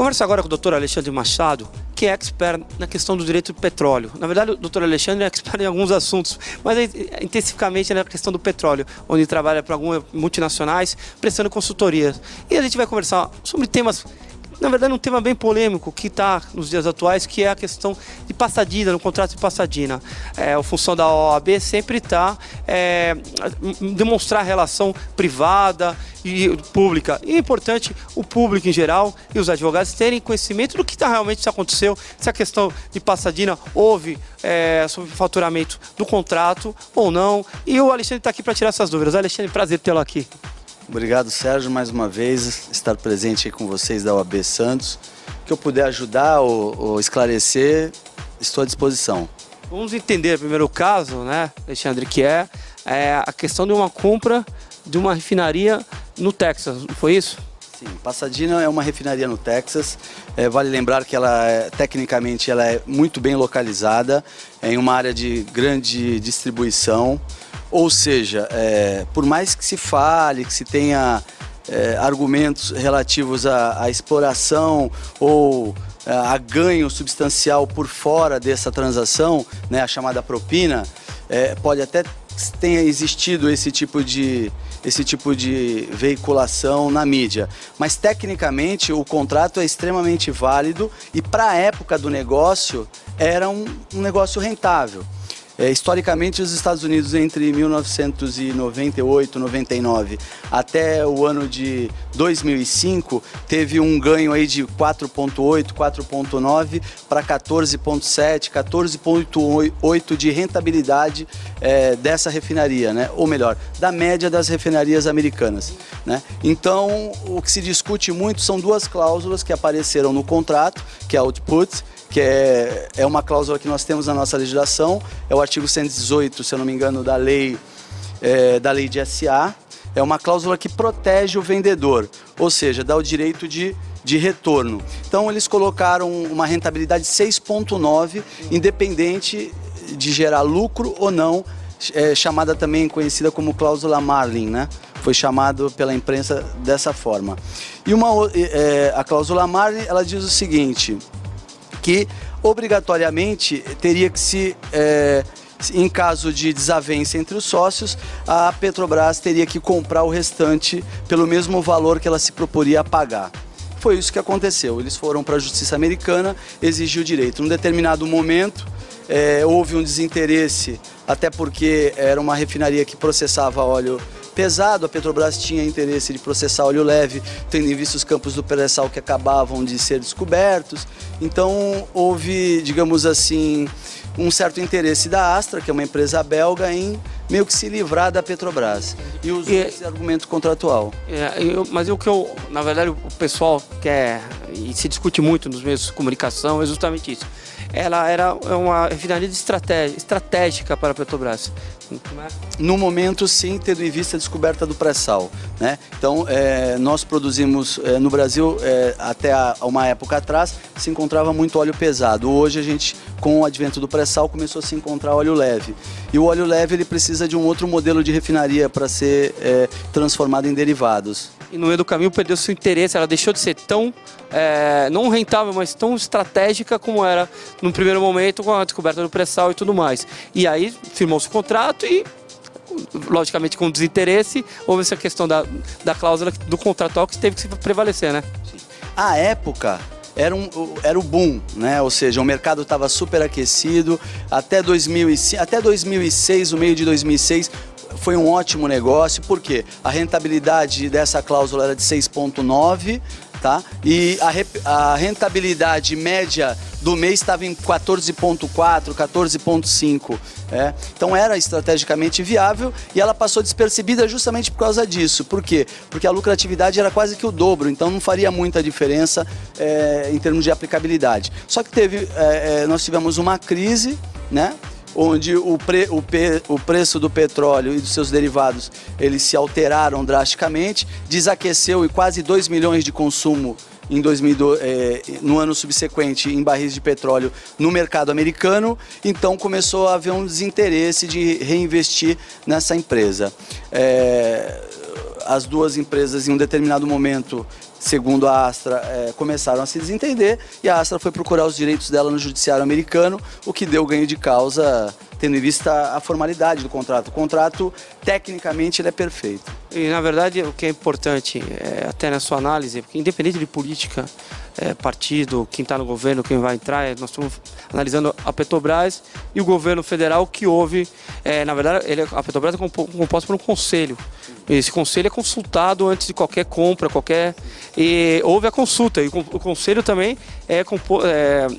Converso agora com o Dr. Alexandre Machado, que é expert na questão do direito do petróleo. Na verdade, o Dr. Alexandre é expert em alguns assuntos, mas intensivamente na questão do petróleo, onde trabalha para algumas multinacionais, prestando consultorias. E a gente vai conversar sobre temas, na verdade, um tema bem polêmico que está nos dias atuais, que é a questão de passadina, no contrato de passadina. A função da OAB sempre está demonstrar relação privada e pública. E é importante o público em geral e os advogados terem conhecimento do que realmente aconteceu, se a questão de passadina houve superfaturamento do contrato ou não. E o Alexandre está aqui para tirar essas dúvidas. Alexandre, prazer tê-lo aqui. Obrigado, Sérgio, mais uma vez, estar presente aí com vocês da OAB Santos. O que eu puder ajudar ou esclarecer, estou à disposição. Vamos entender primeiro o caso, né, Alexandre, que é a questão de uma compra de uma refinaria no Texas, não foi isso? Sim, Pasadena é uma refinaria no Texas. Vale lembrar que tecnicamente, ela é muito bem localizada, em uma área de grande distribuição. Ou seja, por mais que se fale, que se tenha argumentos relativos à exploração ou a ganho substancial por fora dessa transação, né, a chamada propina, pode até tenha existido esse tipo de veiculação na mídia. Mas, tecnicamente, o contrato é extremamente válido e, para a época do negócio, era um negócio rentável. Historicamente, os Estados Unidos, entre 1998 e 99 até o ano de 2005, teve um ganho aí de 4,8, 4,9 para 14,7, 14,8 de rentabilidade dessa refinaria, né? Ou melhor, da média das refinarias americanas, né? Então, o que se discute muito são duas cláusulas que apareceram no contrato, que é a output, que é uma cláusula que nós temos na nossa legislação, é o artigo 118, se eu não me engano, da lei de SA, é uma cláusula que protege o vendedor, ou seja, dá o direito de retorno. Então, eles colocaram uma rentabilidade 6,9, independente de gerar lucro ou não, chamada também conhecida como cláusula Marlin, né? Foi chamado pela imprensa dessa forma. E a cláusula Marlin, ela diz o seguinte, que obrigatoriamente teria que em caso de desavença entre os sócios, a Petrobras teria que comprar o restante pelo mesmo valor que ela se proporia a pagar. Foi isso que aconteceu. Eles foram para a Justiça Americana exigir o direito. Num determinado momento, houve um desinteresse, até porque era uma refinaria que processava óleo pesado, a Petrobras tinha interesse de processar óleo leve, tendo em vista os campos do pré-sal que acabavam de ser descobertos. Então, houve, digamos assim, um certo interesse da Astra, que é uma empresa belga, em meio que se livrar da Petrobras. E usou esse argumento contratual. Mas o que na verdade, o pessoal quer, e se discute muito nos meios de comunicação, é justamente isso. Ela era uma refinaria estratégica para a Petrobras. No momento, sim, tendo em vista a descoberta do pré-sal, né? Então, nós produzimos no Brasil, até uma época atrás, se encontrava muito óleo pesado. Hoje, a gente, com o advento do pré-sal, começou a se encontrar óleo leve. E o óleo leve, ele precisa de um outro modelo de refinaria para ser transformado em derivados. E no meio do caminho perdeu seu interesse, ela deixou de ser tão, não rentável, mas tão estratégica como era no primeiro momento, com a descoberta do pré-sal e tudo mais. E aí firmou-se o contrato e, logicamente, com desinteresse, houve essa questão da cláusula do contratual que teve que prevalecer, né? À época, era o boom, né? Ou seja, o mercado estava superaquecido. Até 2006, o meio de 2006, foi um ótimo negócio, porque a rentabilidade dessa cláusula era de 6,9, tá? E a rentabilidade média do mês estava em 14,4, 14,5. Então era estrategicamente viável e ela passou despercebida justamente por causa disso. Por quê? Porque a lucratividade era quase que o dobro, então não faria muita diferença em termos de aplicabilidade. Só que nós tivemos uma crise, né? Onde o preço do petróleo e dos seus derivados eles se alteraram drasticamente, desaqueceu e quase 2 milhões de consumo no ano subsequente em barris de petróleo no mercado americano, então começou a haver um desinteresse de reinvestir nessa empresa. As duas empresas, em um determinado momento, segundo a Astra, começaram a se desentender e a Astra foi procurar os direitos dela no judiciário americano, o que deu ganho de causa, tendo em vista a formalidade do contrato. O contrato, tecnicamente, ele é perfeito. E, na verdade, o que é importante, até na sua análise, porque independente de política, partido, quem está no governo, quem vai entrar, nós estamos analisando a Petrobras e o governo federal que houve, na verdade, a Petrobras é composta por um conselho. Esse conselho é consultado antes de qualquer compra, e houve a consulta. E o conselho também é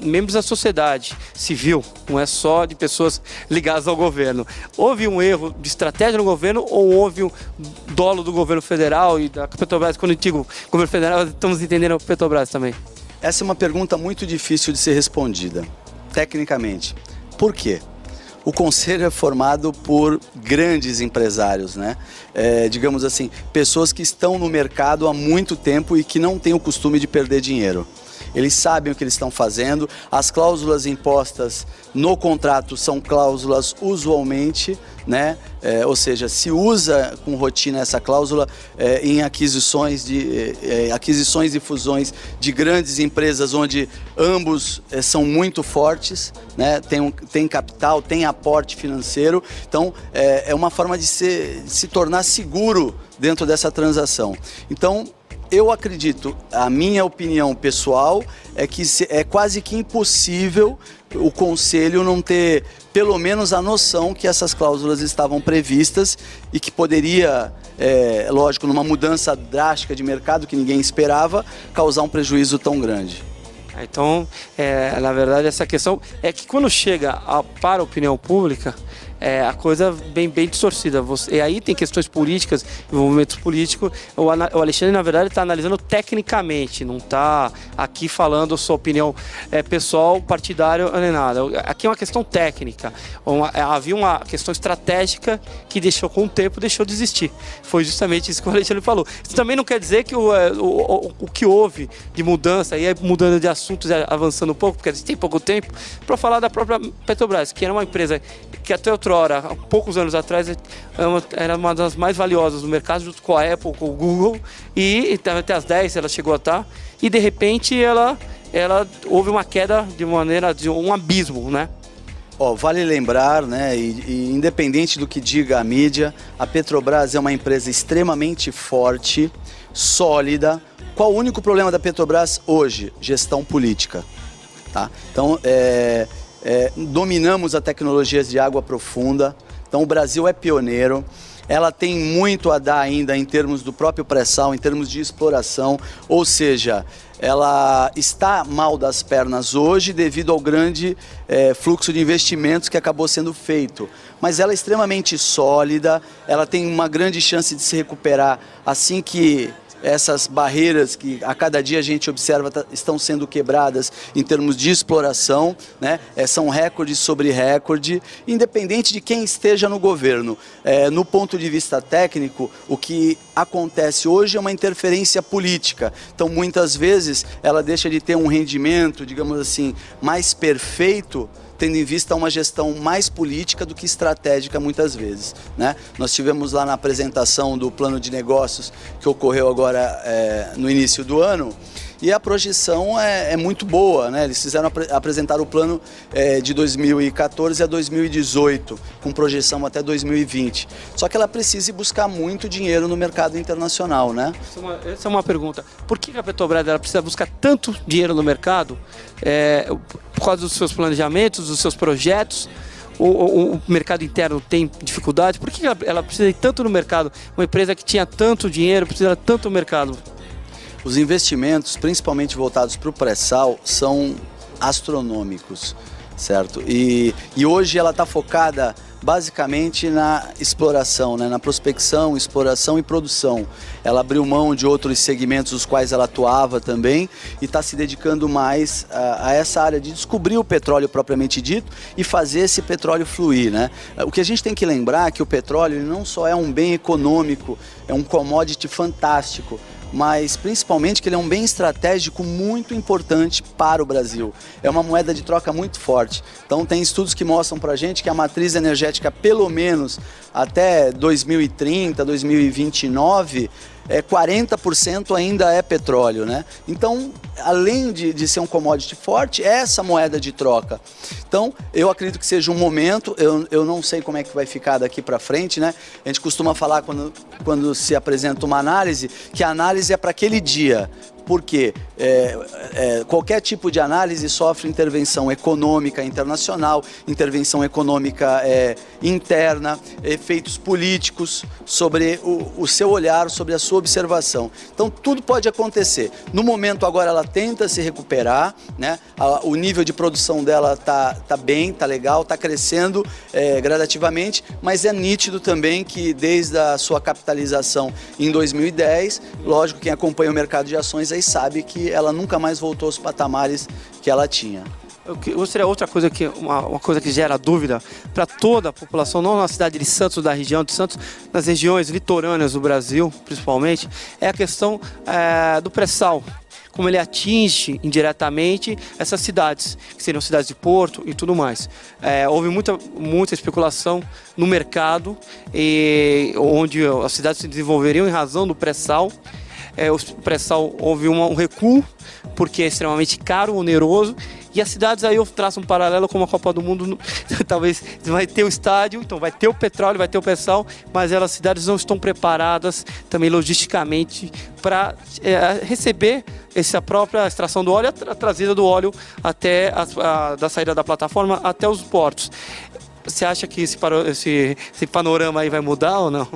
membros da sociedade civil, não é só de pessoas ligadas ao governo. Houve um erro de estratégia no governo ou houve um dolo do governo federal e da Petrobras? Quando eu digo governo federal, estamos entendendo a Petrobras também. Essa é uma pergunta muito difícil de ser respondida, tecnicamente. Por quê? O conselho é formado por grandes empresários, né? Digamos assim, pessoas que estão no mercado há muito tempo e que não têm o costume de perder dinheiro. Eles sabem o que eles estão fazendo, as cláusulas impostas no contrato são cláusulas usualmente, né? Ou seja, se usa com rotina essa cláusula em aquisições e fusões de grandes empresas onde ambos são muito fortes, né? Tem capital, tem aporte financeiro, então é uma forma de se tornar seguro dentro dessa transação. Então, eu acredito, a minha opinião pessoal é que é quase que impossível o conselho não ter pelo menos a noção que essas cláusulas estavam previstas e que poderia, lógico, numa mudança drástica de mercado que ninguém esperava, causar um prejuízo tão grande. Então, na verdade, essa questão é que quando chega para a opinião pública, a coisa bem distorcida. E aí tem questões políticas, envolvimentos políticos. O Alexandre, na verdade, está analisando tecnicamente, não está aqui falando sua opinião pessoal, partidária nem nada. Aqui é uma questão técnica. Havia uma questão estratégica que com o tempo deixou de existir. Foi justamente isso que o Alexandre falou. Isso também não quer dizer que o que houve de mudança, aí mudando de assuntos, avançando um pouco, porque a gente tem pouco tempo, para falar da própria Petrobras, que era uma empresa que até outrora, há poucos anos atrás, era uma das mais valiosas do mercado, junto com a Apple, com o Google, e até as 10 ela chegou a estar, e de repente ela houve uma queda de um abismo, né? Vale lembrar, né, e independente do que diga a mídia, a Petrobras é uma empresa extremamente forte, sólida. Qual o único problema da Petrobras hoje? Gestão política. Tá? Então, dominamos a tecnologia de água profunda, então o Brasil é pioneiro, ela tem muito a dar ainda em termos do próprio pré-sal, em termos de exploração, ou seja, ela está mal das pernas hoje devido ao grande fluxo de investimentos que acabou sendo feito, mas ela é extremamente sólida, ela tem uma grande chance de se recuperar assim que essas barreiras que a cada dia a gente observa estão sendo quebradas em termos de exploração, né? São recordes sobre recorde, independente de quem esteja no governo. No ponto de vista técnico, o que acontece hoje é uma interferência política. Então, muitas vezes, ela deixa de ter um rendimento, digamos assim, mais perfeito, tendo em vista uma gestão mais política do que estratégica muitas vezes, né? Nós tivemos lá na apresentação do plano de negócios que ocorreu agora no início do ano, e a projeção é muito boa, né? Eles apresentar o plano de 2014 a 2018, com projeção até 2020. Só que ela precisa buscar muito dinheiro no mercado internacional, né? Essa é uma pergunta. Por que a Petrobras precisa buscar tanto dinheiro no mercado? Por causa dos seus planejamentos, dos seus projetos? O mercado interno tem dificuldade? Por que ela precisa ir tanto no mercado? Uma empresa que tinha tanto dinheiro precisa tanto no mercado? Os investimentos, principalmente voltados para o pré-sal, são astronômicos, certo? E hoje ela está focada basicamente na exploração, né? Na prospecção, exploração e produção. Ela abriu mão de outros segmentos dos quais ela atuava também e está se dedicando mais a essa área de descobrir o petróleo propriamente dito e fazer esse petróleo fluir, né? O que a gente tem que lembrar é que o petróleo ele não só é um bem econômico, é um commodity fantástico, mas principalmente que ele é um bem estratégico muito importante para o Brasil. É uma moeda de troca muito forte. Então tem estudos que mostram para a gente que a matriz energética, pelo menos até 2030, 2029, 40% ainda é petróleo, né? Então, além de ser um commodity forte, é essa moeda de troca. Então, eu acredito que seja um momento, eu não sei como é que vai ficar daqui para frente, né? A gente costuma falar quando se apresenta uma análise, que a análise é para aquele dia. Porque qualquer tipo de análise sofre intervenção econômica internacional, intervenção econômica interna, efeitos políticos sobre o seu olhar, sobre a sua observação. Então tudo pode acontecer. No momento agora ela tenta se recuperar, né? O nível de produção dela tá bem, tá legal, tá crescendo gradativamente, mas é nítido também que desde a sua capitalização em 2010, lógico, quem acompanha o mercado de ações aí sabe que ela nunca mais voltou aos patamares que ela tinha. Seria outra coisa uma coisa que gera dúvida para toda a população, não na cidade de Santos, da região de Santos, nas regiões litorâneas do Brasil, principalmente, é a questão do pré-sal. Como ele atinge indiretamente essas cidades, que seriam cidades de porto e tudo mais. Houve muita especulação no mercado, onde as cidades se desenvolveriam em razão do pré-sal. O pré-sal houve um recuo, porque é extremamente caro, oneroso, e as cidades, aí eu traço um paralelo com a Copa do Mundo, talvez vai ter o estádio, então vai ter o petróleo, vai ter o pré-sal, mas as cidades não estão preparadas também logisticamente para receber essa própria extração do óleo, a trazida do óleo até da saída da plataforma até os portos. Você acha que esse panorama aí vai mudar ou não?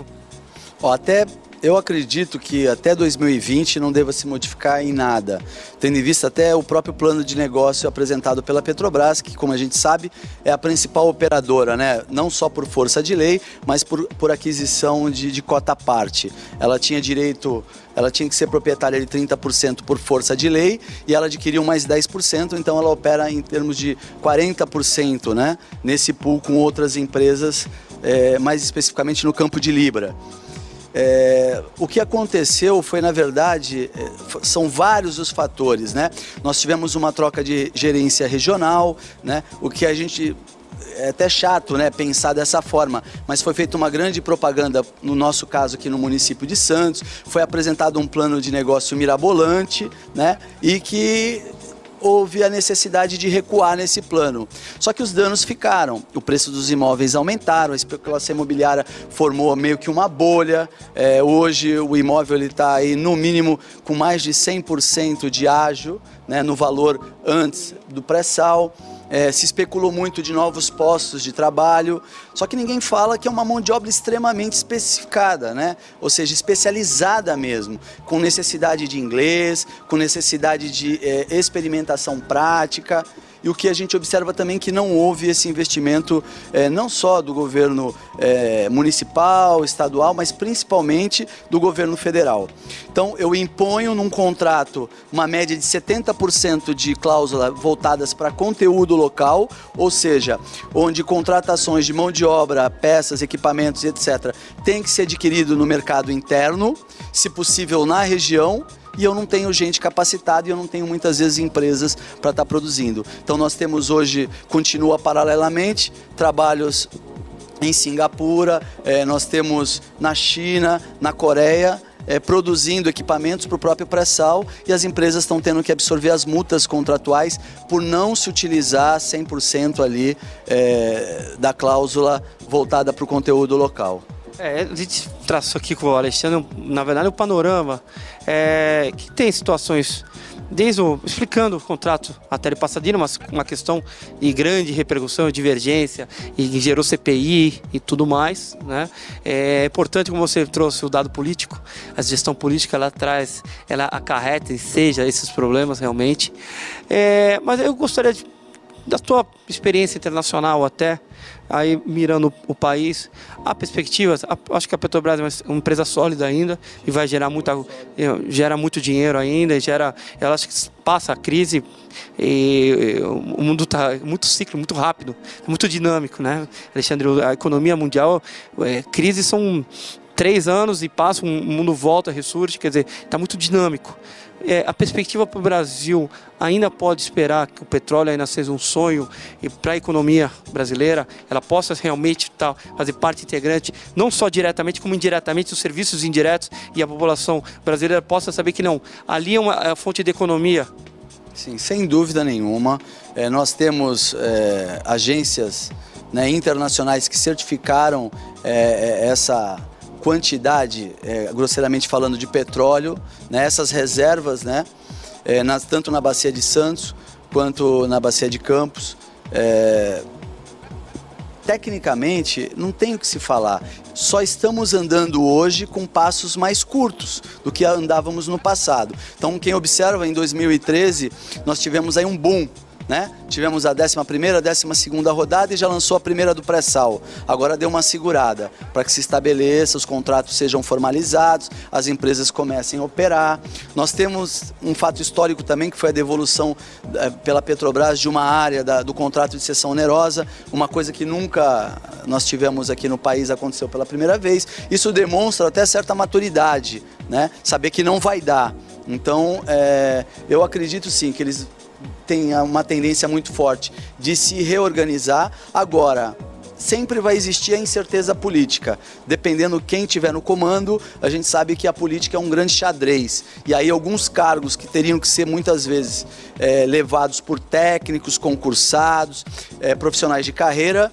Eu acredito que até 2020 não deva se modificar em nada, tendo em vista até o próprio plano de negócio apresentado pela Petrobras, que, como a gente sabe, é a principal operadora, né? Não só por força de lei, mas por aquisição de cota à parte. Ela tinha que ser proprietária de 30% por força de lei e ela adquiriu mais 10%, então ela opera em termos de 40%, né? Nesse pool com outras empresas, mais especificamente no campo de Libra. O que aconteceu foi, na verdade, são vários os fatores, né? Nós tivemos uma troca de gerência regional, né? O que a gente... É até chato, né, pensar dessa forma, mas foi feita uma grande propaganda, no nosso caso aqui no município de Santos, foi apresentado um plano de negócio mirabolante, né? E que houve a necessidade de recuar nesse plano. Só que os danos ficaram, o preço dos imóveis aumentaram, a especulação imobiliária formou meio que uma bolha, hoje o imóvel está aí no mínimo com mais de 100% de ágio, né, no valor antes do pré-sal. Se especulou muito de novos postos de trabalho, só que ninguém fala que é uma mão de obra extremamente especificada, né? Ou seja, especializada mesmo, com necessidade de inglês, com necessidade de experimentação prática. E o que a gente observa também é que não houve esse investimento não só do governo municipal, estadual, mas principalmente do governo federal. Então eu imponho num contrato uma média de 70% de cláusula voltadas para conteúdo local, ou seja, onde contratações de mão de obra, peças, equipamentos, etc., tem que ser adquirido no mercado interno, se possível na região, e eu não tenho gente capacitada e eu não tenho muitas vezes empresas para estar produzindo. Então nós temos hoje, continua paralelamente, trabalhos em Singapura, nós temos na China, na Coreia, produzindo equipamentos para o próprio pré-sal, e as empresas estão tendo que absorver as multas contratuais por não se utilizar 100% ali da cláusula voltada para o conteúdo local. A gente traçou aqui com o Alexandre, na verdade, o panorama que tem situações, explicando o contrato até ele Pasadena, mas uma questão de grande repercussão, divergência, e gerou CPI e tudo mais, né? É importante, como você trouxe o dado político, a gestão política ela acarreta e seja esses problemas realmente. Mas eu gostaria da tua experiência internacional até, aí mirando o país, há perspectivas. Acho que a Petrobras é uma empresa sólida ainda e vai gera muito dinheiro ainda, ela acho que passa a crise e o mundo está muito ciclo, muito rápido, muito dinâmico, né, Alexandre? A economia mundial, crises são 3 anos e passa, o mundo volta, ressurge, quer dizer, está muito dinâmico. A perspectiva para o Brasil ainda pode esperar que o petróleo ainda seja um sonho e para a economia brasileira ela possa realmente fazer parte integrante, não só diretamente como indiretamente, os serviços indiretos, e a população brasileira possa saber que não, ali é uma fonte de economia. Sim, sem dúvida nenhuma. Nós temos agências, né, internacionais que certificaram essa quantidade, grosseiramente falando, de petróleo, né, essas reservas, né, tanto na Bacia de Santos quanto na Bacia de Campos. Tecnicamente, não tem o que se falar. Só estamos andando hoje com passos mais curtos do que andávamos no passado. Então, quem observa, em 2013, nós tivemos aí um boom, né? Tivemos a 11ª, a 12ª rodada e já lançou a primeira do pré-sal. Agora deu uma segurada para que se estabeleça, os contratos sejam formalizados, as empresas comecem a operar. Nós temos um fato histórico também, que foi a devolução pela Petrobras de uma área do contrato de cessão onerosa, uma coisa que nunca nós tivemos aqui no país, aconteceu pela primeira vez. Isso demonstra até certa maturidade, né? Saber que não vai dar. Então, eu acredito sim que eles tem uma tendência muito forte de se reorganizar. Agora, sempre vai existir a incerteza política. Dependendo quem estiver no comando, a gente sabe que a política é um grande xadrez. E aí alguns cargos que teriam que ser muitas vezes levados por técnicos, concursados, profissionais de carreira,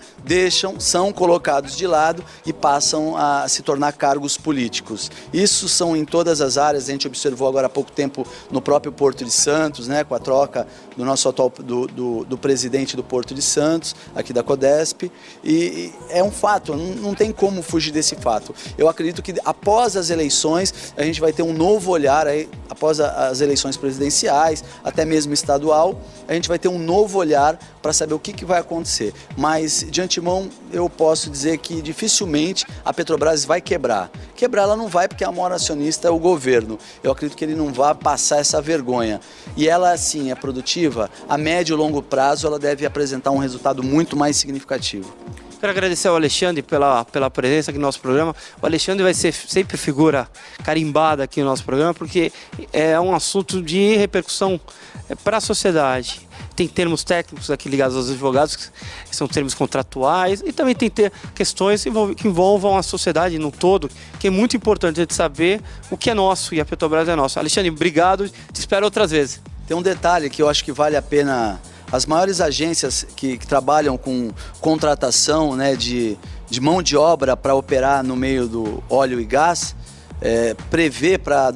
são colocados de lado e passam a se tornar cargos políticos. Isso são em todas as áreas. A gente observou agora há pouco tempo no próprio Porto de Santos, né, com a troca do nosso atual do presidente do Porto de Santos, aqui da Codesp. E é um fato, não tem como fugir desse fato. Eu acredito que após as eleições, a gente vai ter um novo olhar, aí, após as eleições presidenciais, até mesmo estadual, a gente vai ter um novo olhar para saber o que vai acontecer. Mas, de antemão, eu posso dizer que dificilmente a Petrobras vai quebrar. Quebrar ela não vai, porque a maior acionista é o governo. Eu acredito que ele não vai passar essa vergonha. E ela, sim, é produtiva, a médio e longo prazo ela deve apresentar um resultado muito mais significativo. Quero agradecer ao Alexandre pela presença aqui no nosso programa. O Alexandre vai ser sempre figura carimbada aqui no nosso programa, porque é um assunto de repercussão para a sociedade. Tem termos técnicos aqui ligados aos advogados, que são termos contratuais, e também tem questões que envolvam a sociedade no todo, que é muito importante a gente saber o que é nosso, e a Petrobras é nossa. Alexandre, obrigado, te espero outras vezes. Tem um detalhe que eu acho que vale a pena. As maiores agências que trabalham com contratação, né, de mão de obra para operar no meio do óleo e gás, prevê para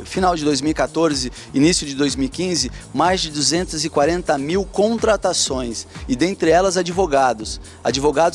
final de 2014, início de 2015, mais de 240 mil contratações, e dentre elas advogados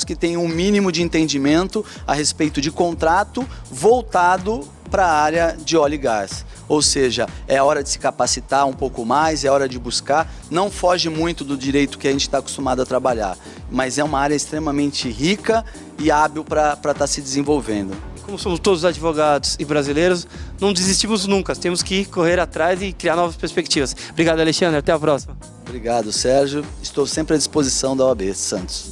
que têm um mínimo de entendimento a respeito de contrato voltado para a área de óleo e gás. Ou seja, é hora de se capacitar um pouco mais, é hora de buscar. Não foge muito do direito que a gente está acostumado a trabalhar, mas é uma área extremamente rica e hábil para estar se desenvolvendo. Como somos todos advogados e brasileiros, não desistimos nunca. Temos que correr atrás e criar novas perspectivas. Obrigado, Alexandre. Até a próxima. Obrigado, Sérgio. Estou sempre à disposição da OAB Santos.